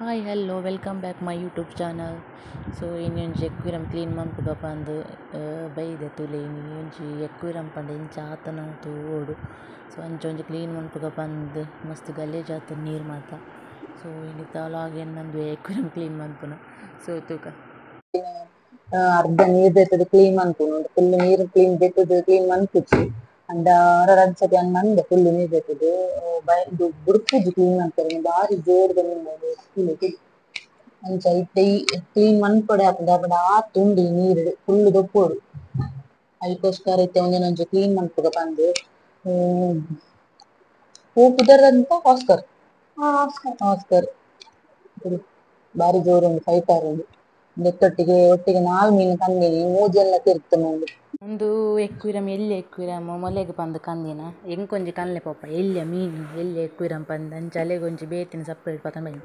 Hi, hello, welcome back my YouTube channel. So ಇನ್ನೊಂಜಿ aquarium clean ಮನ್ಪುಗ ಪಂದ್ ಬೈದೆ ತುಲೆನಿ ಒಂಜಿ ಎಕ್ವಿರಮ್ ಪಂಡ ಇಂಚ ಆತನ ತೂವೋಡು. ಸೊ ಅಂಚ ಕ್ಲೀನ್ ಮನ್ಪುಗ ಪಂದ್ ಮಸ್ತ್ ಗಲೀಜ್ ಆತುಂಡು ನೀರ್ ಮಾತ. ಸೊ ಇನ್ನಿತ ವ್ಲಾಗ್ ಎನ್ನಂದು ಎಕ್ವಿರಮ್ ಕ್ಲೀನ್ ಮನ್ಪುನ. ಸೊ ತೂಕ ಅರ್ಧ ನೀರ್ ದೆತ್ತುದು ಕ್ಲೀನ್ ಮನ್ಪುನು ಫುಲ್ ನೀರ್ ಕ್ಲೀನ್ ದೆತ್ತುದು ಕ್ಲೀನ್ ಮನ್ಪುಜಿ ಅಂಡ ರಡ್ಸತಿ ಅಂದ್ ಮಂದೆ ಫುಲ್ ನೀರ್ ದೆತ್ತುದು ಇದು ಬುಡ್ಪುಜಿ ಕ್ಲೀನ್ ಮನ್ಪುವೆರ್ ಬಾರಿ ಜೋರುದ ನೀರ್ ಅಂಚ ಇತ್ತೆ ಕ್ಲೀನ್ ಮನ್ಪೊಡೆ ಆಪುಂಡು ದಾಯೆಪಂಡ ಆತುಂಡು ಈ ನೀರ್ ಫುಲ್ ದೊಪ್ಪೊಡು ಅಯ್ಕೋಸ್ಕರ ಇತ್ತೆ ಒಂಜಿ ಕ್ಲೀನ್ ಮನ್ಪುಗ ಪಂದ್ ಪೂ ಪುದರ್ದಂತ ಆಸ್ಕರ್ ಬಾರಿ ಜೋರು ಉಂಡು ಫೈಟರ್ ಉಂಡು ಒಟ್ಟಿಗೆ 4 ಮೀನು ತಂದೆನಿ ಮೂಜಿ ಎಲ್ಲ ತಿರ್ತುಂಡು. ಒಂದು ಎಕ್ವಿರಮ್ ಎಲ್ಲಿ ಎಕ್ವಿರಮ್ ಮೊಲೆಗ್ ಪಂದ್ ಕಂದಿನ ಎಂಕೊಂಜಿ ಕನ್ಲೆ ಪೋಪ ಎಲ್ಯ ಮೀನು ಎಲ್ಲಿ ಎಕ್ವಿರಮ್ ಪಂದ್ ಅಂಚ ಅಲೆಗೊಂಜಿ ಬೇತಿನ ಸಪ್ರೇಟ್ ಪತನ ಬನ್ನಿ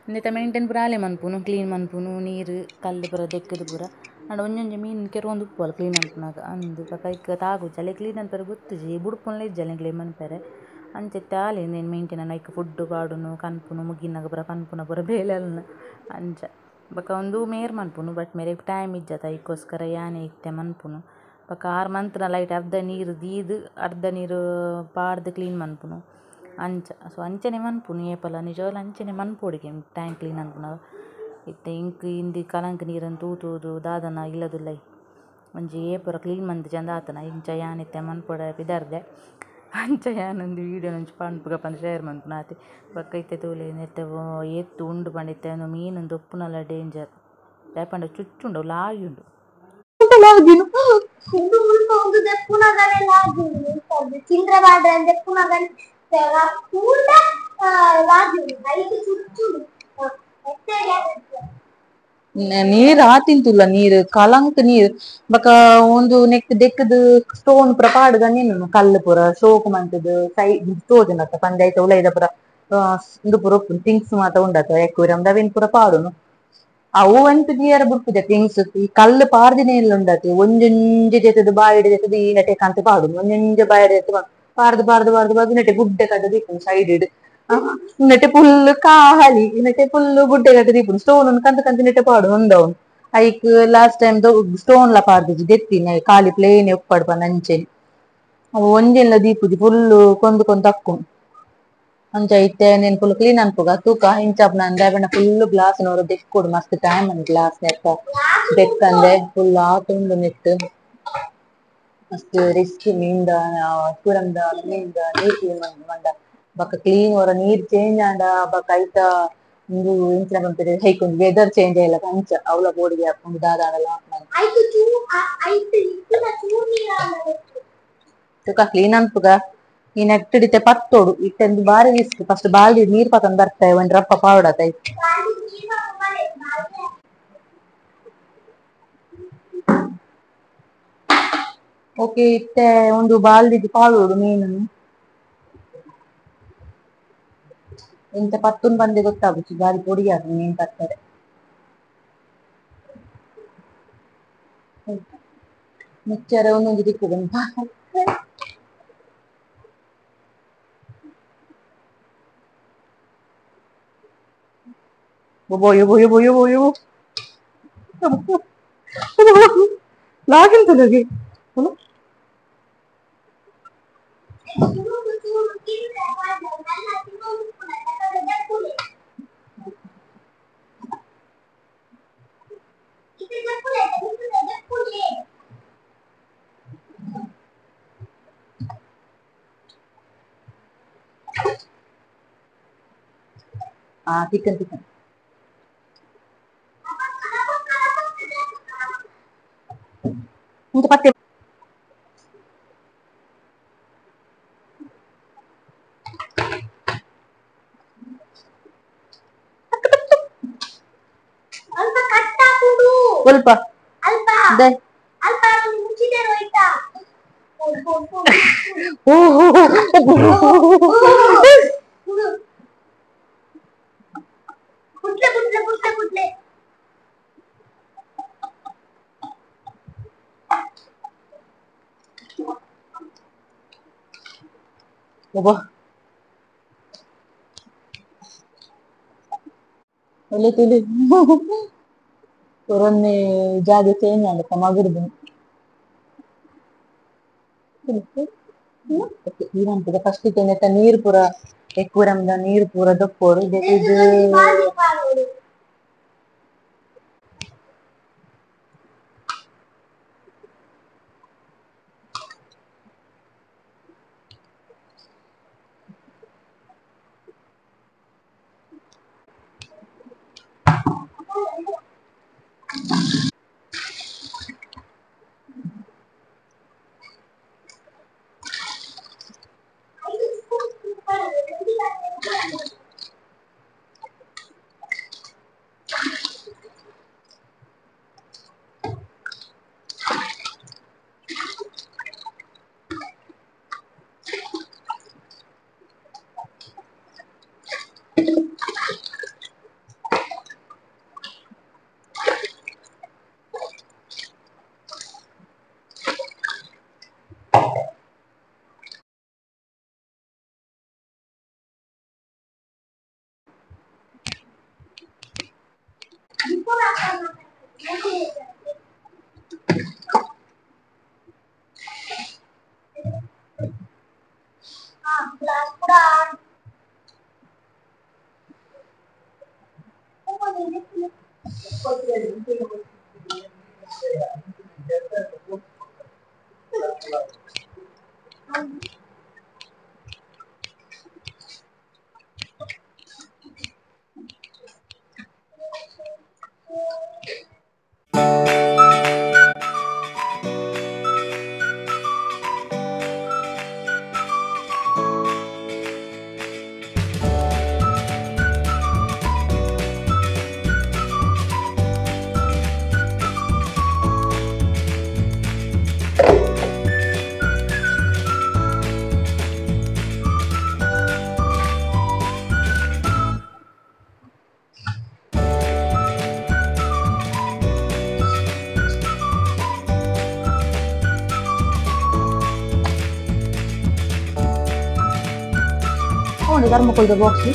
ಇಂದೆತ ಮೇಂಟೈನ್ ಪೂರ ಆಲೆ ಮನ್ಪುನು ಕ್ಲೀನ್ ಮನ್ಪುನು ನೀರ್ ಕಲ್ಲು ಪೂರ ದೆಕ್ಕುದು ಪೂರ ಆಂಡ ಒಂಜೊಂಜಿ ಮೀನ್ ಕೆರವೊಂದು ಉಪ್ಪುವಲ ಕ್ಲೀನ್ ಮನ್ಪುನಾಗ ಅಂದು ಬೊಕ ಐಕ್ ತಾಗುಜಿ ಅಲೆ ಕ್ಲೀನ್ ಮನ್ಪರೆ ಗೊತ್ತುಜಿ ಬುಡ್ಪುನ್ಲ ಇಜ್ಜಿ ಕ್ಲೀನ್ ಮನ್ಪರೆ ಅಂಚೆತ್ತೆ ಆಲೆ ಇಂದೆನ್ ಮೇಂಟೈನ್ ಐಕ್ ಫುಡ್ ಪಾಡುನು ಕನ್ಪುನು ಮುಗಿನಾಗ ಪೂರ ಪನ್ಪುನ ಪೂರ ಬೇಲೆಲ್ನ ಅಂಚ ಬೊಕ ಒಂದು ಮೇರ್ ಮನ್ಪುನು ಬಟ್ ಮೇರೆಗ್ ಟೈಮ್ ಇಜ್ಜತ ಐಕೋಸ್ಕರ ಯಾನೆ ಇತ್ತೆ ಮನ್ಪುನು ಬೊಕ 6 ಮಂತ್ನ ಲೈಟ್ ಅರ್ಧ ನೀರು ದೀದ್ ಅರ್ಧ ನೀರು ಪಾಡ್ದ್ ಕ್ಲೀನ್ ಮನ್ಪುನು ಅಂಚ. ಸೊ ಅಂಚನೆ ಮನ್ಪುನು ಏಪಲ ನಿಜವಾಗ್ಲೂ ಅಂಚನೆ ಮನ್ಪೊಡಿಗೆ ಟ್ಯಾಂಕ್ ಕ್ಲೀನ್ ಮನ್ಪುನ ಇತ್ತೆ ಇಂಕ್ ಇಂದಿ ಕಲಂಕ್ ನೀರನ್ನು ತೂತುದು ದಾದನ ಇಲ್ಲದುಲ್ಲೈ ಒಂಜಿ ಏಪುರ ಕ್ಲೀನ್ ಮಂತ್ ಚಂದ ಆತನ ಇಂಚ ಯಾನಿತ್ತೆ ಮನ್ಪೊಡ ಪಿದರ್ದೆ ಅಂಚ ಯಾನೊಂದು ವೀಡಿಯೋ ಒಂಜಿ ಪನ್ಪುಗ ಪಂದ್ ಶೇರ್ ಮನ್ಪುನ ಆತೆ ಬೊಕ ಇತ್ತೆ ತೂಲೆ ನೆತ್ತೆ ಎತ್ತು ಉಂಡು ಪಂಡ ಇತ್ತೆ ಮೀನು ದೊಪ್ಪುನಲ ಡೇಂಜರ್ ದಾಯೆಪಂಡ ಚುಚ್ಚುಂಡು ಅವು ಲಾಯ್ಯುಂಡು. ನೀರ್ ಆತಿಂತುಲ್ಲ ನೀರ್ ಕಲಂಕ್ ನೀರ್ ಬೊಕ ಒಂದು ನೆಕ್ಕ್ ದೆಕ್ಕುದು ಸ್ಟೋನ್ ಪೂರ ಪಾಡುಗಂಜೆನು ಕಲ್ಲು ಪೂರ ಶೋಕು ಮಂತುದು ಸೈಡ್ ತೋಜುಂಡತ್ತ ಪಂದ್ ಐತ ಉಲೈದ ಪೂರ ಉಂದು ಪೂರ ಉಪ್ಪುಂಡು ಥಿಂಗ್ಸ್ ಮಾತ ಉಂಡತ ಎಕ್ವೇರಿಯಮ್ ಅವೆನ್ ಪೂರ ಪಾಡುನು ಅವು ಎಂಕ್ ಜಿಯರ ಬುಡ್ಪುಜೆ ಥಿಂಗ್ಸ್ ಈ ಕಲ್ಲು ಪಾಡ್ದಿನ ಉಂಡತೆ ಒಂಜೊಂಜೆ ದೆತ್ತುದು ಬಾಯಡ್ ದೆತ್ತುದು ಈ ನೆಟೆ ಕಂತು ಪಾಡುನು ಒಂಜೊಂಜೆ ಬಾಯಡ್ ದೆತ್ತು ಪಾರ್ದ್ ನೆಟೆ ಗುಡ್ಡೆ ಕಟ್ ದೀಪುನು ಸೈಡ್ ನೆಟೆ ಫುಲ್ ಕಾಲಿ ನೆಟೆ ಫುಲ್ ಗುಡ್ಡೆ ಕಟ್ ದೀಪುನು ಸ್ಟೋನ್ ಕಂತು ಕಂತು ನೆಟೆ ಪಾಡು ಉಂಡವುನ್ ಐಕ್ ಲಾಸ್ಟ್ ಟೈಮ್ ಸ್ಟೋನ್ ಲ ಪಾರ್ದಿಜಿ ದೆತ್ತಿನ ಖಾಲಿ ಪ್ಲೇನ್ ಉಪ್ಪಡ್ ಪಂದ್ ಅಂಚೆನೆ ಅವು ಒಂಜೆನ್ಲ ದೀಪುಜಿ ಫುಲ್ ಕೊಂದು ತಕ್ಕುಂಡು ಅಂಚ ಇತ್ತೆ ನೆನ್ ಫುಲ್ ಕ್ಲೀನ್ ಅನ್ಪುಗ ತೂಕ ಇಂಚಾಪುನ ದಾಯೆಪಂಡ ಫುಲ್ ಗ್ಲಾಸ್ ನವರು ದೆಕ್ಕೊಡು ಮಸ್ತ್ ಟೈಮ್ ಅಂದ್ ಗ್ಲಾಸ್ ನೆತ್ತ ದೆಕ್ಕಂದೆ ಫುಲ್ ಆತುಂಡು ನೆಟ್ ಮಸ್ತ್ ರಿಸ್ಕ್ ಮೀನ್ದ ಎಕ್ವೇರಿಯಮ್ದ ಮೀನ್ದ ನೀರ್ ಕ್ಲೀನ್ ಮನ್ಪುನಗ ಬೊಕ ಕ್ಲೀನ್ ವರ ನೀರ್ ಚೇಂಜ್ ಆಂಡ ಬೊಕ ಐತ ಇಂದು ಎಂಚಿನ ಪನ್ಪೆರ್ ಐಕ್ ಒಂಜಿ ವೆದರ್ ಚೇಂಜ್ ಆಯ್ಲಕ ಅಂಚ ಅವ್ಲ ಬೋಡಿಗೆ ಆಪುಂಡು ದಾದಾಂಡಲ ತುಕ ಕ್ಲೀನ್ ಅನ್ಪುಗ ಈ ನೆಟ್ಟ್ ಇತ್ತೆ ಪತ್ತೋಡು ಇತ್ತೆಂದು ಬಾರಿ ರಿಸ್ಕ್ ಫಸ್ಟ್ ಬಾಲ್ದಿ ನೀರ್ ಪತನ ಬರ್ತೆ ಒಂಜಿ ರಪ್ಪ ಪಾವಡತೆ ಐಕ್ ಓಕೆ ಇತ್ತೆ ಒಂದು ಬಾಲ್ದಿಗ್ ಪಾಳೋಡು ಮೀನುನು ಎಂತ ಪತ್ತುನ್ ಪಂದೆ ಗೊತ್ತಾಪುಜಿ ಬಾರಿ ಪೊಡಿ ಆಪುಂಡು ಮೀನ್ ಪತ್ತರೆ ಮಿಕ್ಚರ್ ಒಂದೊಂಜಿ ತಿಕ್ಕುಡು ಒಬೊ ಲಾಗಿಂತುಲೆಗೆ ತಿಕ್ಕನ್ ಸ್ವಲ್ಪ ಒಳ್ಳೆ ತುಳಿ ಪುರೊನ್ನೆ ಜಾಗ ಚೇಂಜ್ ಆಂಡ್ ಮಗುಡ್ದು ಈಗ ಫಸ್ಟ್ ನೀರು ಪೂರ ಎಕ್ಕುರಂದ ನೀರು ಪೂರ ದೊಪ್ಪೋಡು ಇದು ಧರ್ಮಕೊಳ್ದ ಬಾಕ್ಸ್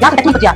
ಯಾಕೆ ಟೆಕ್ನಿಕ್ ಗೊತ್ತಿಯಾ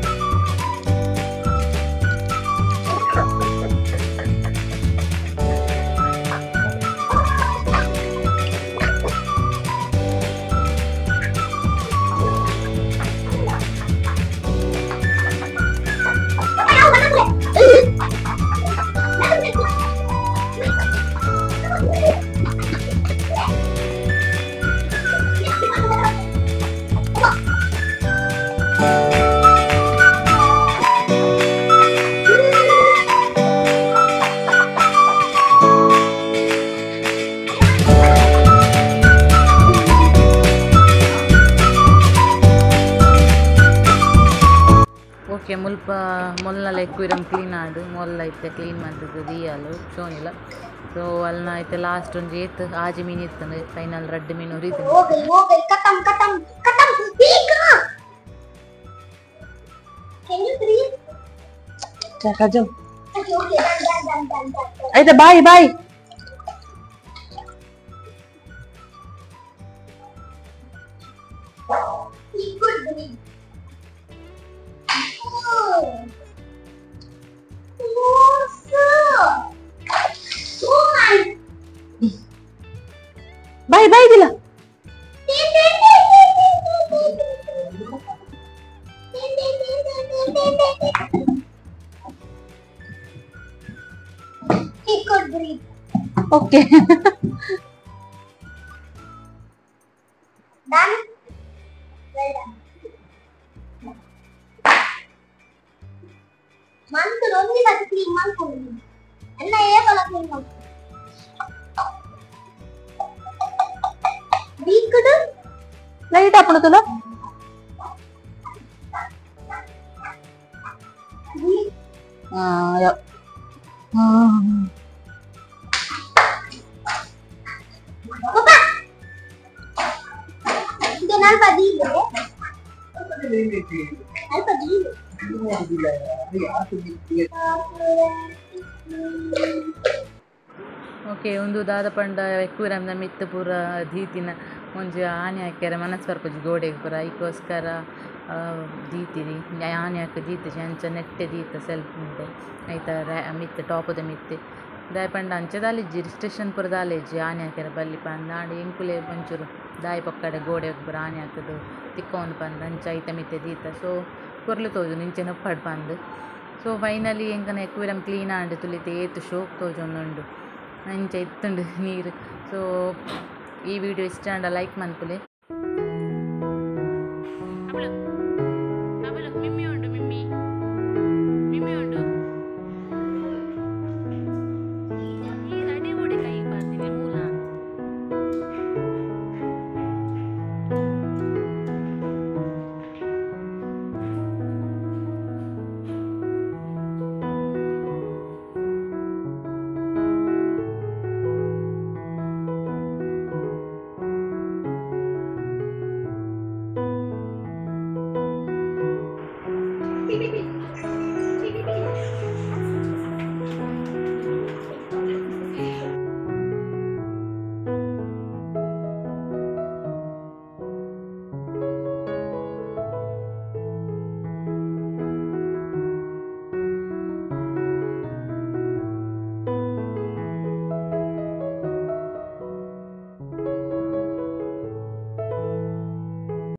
ಓಕೆ ಮುಲ್ಪ ಮೊಲ್ನೆಲ್ಲ ಎಕ್ಕುಯಿರಂ ಕ್ಲೀನ್ ಆಡು ಮೊಲ್ಲ ಐತೆ ಕ್ಲೀನ್ ಮಾಡ್ತಿದ್ದು ದಿಯಾಲು ಶೋನಿಲ್ಲ ಸೊ ಅಲ್ನ ಐತೆ ಲಾಸ್ಟ್ ಒಂದು ಏತ್ ಆಜಿ ಮೀನು ಇರ್ತಂದು ಫೈನಲ್ ರಡ್ಡು ಮೀನು ಉರಿದು అయితే బాయ్ బాయ్ ಬಾಯ್ ಬಾಯ್ ದಿಲ್ಲ ಓಕೆ ಮಂತ್ ಒಂದಿ ಕಟ್ಟಿ ಕ್ಲೀನ್ ಮಾಡ್ಕೊಂಡು ಎಲ್ಲ ಏಕಲ ಕ್ಲೀನ್ ಮಾಡ್ಕೊಂಡು ಬೀಕುಡು ಲೈಟ್ ಹಾಪಣ ತುಲ ಇದು ಸ್ವಲ್ಪ ದೀಲೆ ಸ್ವಲ್ಪ ದೀಲೆ ಓಕೆ ಒಂದು ದಾದ ಪಂಡ ಎಕ್ಕೂರಮ್ನ ಮಿತ್ತು ಪೂರ ದೀತಿನ ಒಂಜಿ ಆನೆ ಹಾಕ್ಯಾರ ಮನಸ್ಸು ಬರ್ಪುಜಿ ಗೋಡೆಗೆ ಪೂರ ಐಕೋಸ್ಕರ ದೀತಿರಿ ಆನೆ ಹಾಕಿ ದೀತಿಜಿ ಅಂಚ ನೆಟ್ಟೆ ದೀತ ಸೆಲ್ಫ್ ಉಂಟೆ ಐತ ಮಿತ್ತು ಟಾಪದ ಮಿತ್ತೆ ದಾಯ ಪಂಡ ಅಂಚೆ ದಾಲಿಜ್ಜಿ ಸ್ಟೇಷನ್ ಪೂರ ದಾಲೇಜ್ಜಿ ಆನೆ ಹಾಕ್ಯಾರ ಬಲ್ಲಿ ಪಂದ್ ನಾಡು ಎಂಕುಲೆ ಒಂಚೂರು ದಾಯಿ ಪಕ್ಕಡೆ ಗೋಡೆ ಪೂರ ಆನೆ ಹಾಕದು ತಿಕ್ಕೊಂಡು ಪಂದ್ ಅಂಚ ಐತ ಮಿತ್ತೆ ದೀತ ಸೊ ಪೊರ್ಲು ತೋಜು ನಿಂಚೆ ನೊಪ್ಪಡ್ ಪಂದ್ ಸೊ ಫೈನಲಿ ಎಂಕನ ಎಕ್ಕೂರಮ್ ಕ್ಲೀನ್ ಆಂಡ್ ತುಲಿತೆ ಏತು ಶೋಕ್ ತೋಜೊಂದುಂಡು ಅಂಚ ಇತ್ತುಂಡು ನೀರು ಸೊ ಈ ವಿಡಿಯೋ ಇಷ್ಟ ಅಂಡ ಲೈಕ್ ಮನ್ಪುಲೆ.